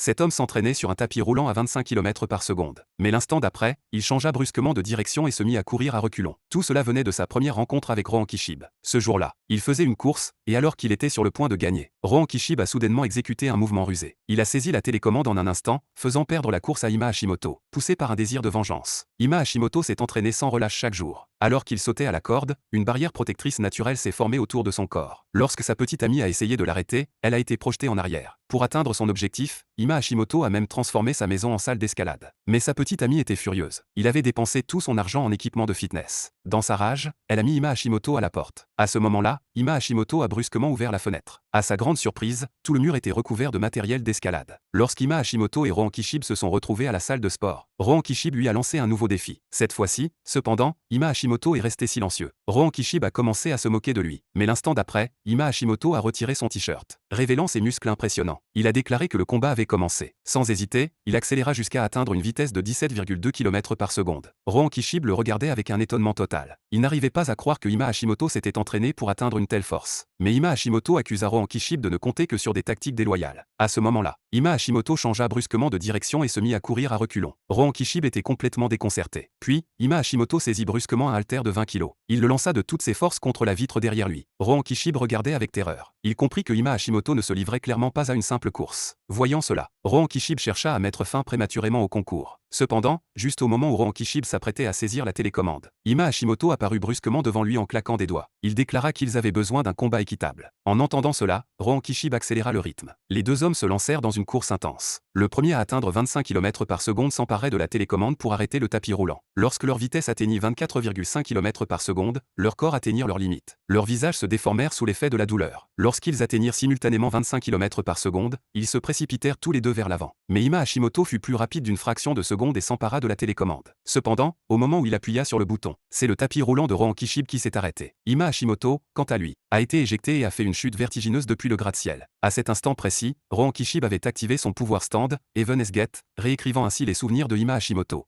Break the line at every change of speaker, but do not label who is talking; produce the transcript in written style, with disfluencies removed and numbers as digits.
Cet homme s'entraînait sur un tapis roulant à 25 km par seconde. Mais l'instant d'après, il changea brusquement de direction et se mit à courir à reculons. Tout cela venait de sa première rencontre avec Rohan Kishib. Ce jour-là, il faisait une course, et alors qu'il était sur le point de gagner, Rohan Kishib a soudainement exécuté un mouvement rusé. Il a saisi la télécommande en un instant, faisant perdre la course à Ima Hashimoto, poussé par un désir de vengeance. Ima Hashimoto s'est entraîné sans relâche chaque jour. Alors qu'il sautait à la corde, une barrière protectrice naturelle s'est formée autour de son corps. Lorsque sa petite amie a essayé de l'arrêter, elle a été projetée en arrière. Pour atteindre son objectif, Ima Hashimoto a même transformé sa maison en salle d'escalade. Mais sa petite amie était furieuse. Il avait dépensé tout son argent en équipement de fitness. Dans sa rage, elle a mis Ima Hashimoto à la porte. À ce moment-là, Ima Hashimoto a brusquement ouvert la fenêtre. À sa grande surprise, tout le mur était recouvert de matériel d'escalade. Lorsqu'Ima Hashimoto et Rohan Kishib se sont retrouvés à la salle de sport, Rohan Kishib lui a lancé un nouveau défi. Cette fois-ci, cependant, Ima Hashimoto est resté silencieux. Rohan Kishib a commencé à se moquer de lui. Mais l'instant d'après, Ima Hashimoto a retiré son t-shirt, révélant ses muscles impressionnants. Il a déclaré que le combat avait commencé. Sans hésiter, il accéléra jusqu'à atteindre une vitesse de 17,2 km par seconde. Rohan Kishib le regardait avec un étonnement total. Il n'arrivait pas à croire que Ima Hashimoto s'était entraîné pour atteindre une telle force. Mais Ima Hashimoto accusa Rohan Kishib de ne compter que sur des tactiques déloyales. À ce moment-là, Ima Hashimoto changea brusquement de direction et se mit à courir à reculons. Rohan Kishib était complètement déconcerté. Puis, Ima Hashimoto saisit brusquement un haltère de 20 kg. Il le lança de toutes ses forces contre la vitre derrière lui. Rohan Kishib regardait avec terreur. Il comprit que Ima Hashimoto ne se livrait clairement pas à une simple course. Voyant cela, Rohan Kishib chercha à mettre fin prématurément au concours. Cependant, juste au moment où Rohan Kishib s'apprêtait à saisir la télécommande, Ima Hashimoto apparut brusquement devant lui en claquant des doigts. Il déclara qu'ils avaient besoin d'un combat équitable. En entendant cela, Rohan Kishib accéléra le rythme. Les deux hommes se lancèrent dans une course intense. Le premier à atteindre 25 km par seconde s'emparait de la télécommande pour arrêter le tapis roulant. Lorsque leur vitesse atteignit 24,5 km par seconde, leurs corps atteignirent leurs limites. Leurs visages se déformèrent sous l'effet de la douleur. Lorsqu'ils atteignirent simultanément 25 km par seconde, ils se précipitèrent tous les deux vers l'avant. Mais Ima Hashimoto fut plus rapide d'une fraction de seconde et s'empara de la télécommande. Cependant, au moment où il appuya sur le bouton, c'est le tapis roulant de Rohan Kishib qui s'est arrêté. Ima Hashimoto, quant à lui, a été éjecté et a fait une chute vertigineuse depuis le gratte-ciel. À cet instant précis, Rohan Kishib avait activé son pouvoir stand, Even Esget, réécrivant ainsi les souvenirs de Ima Hashimoto.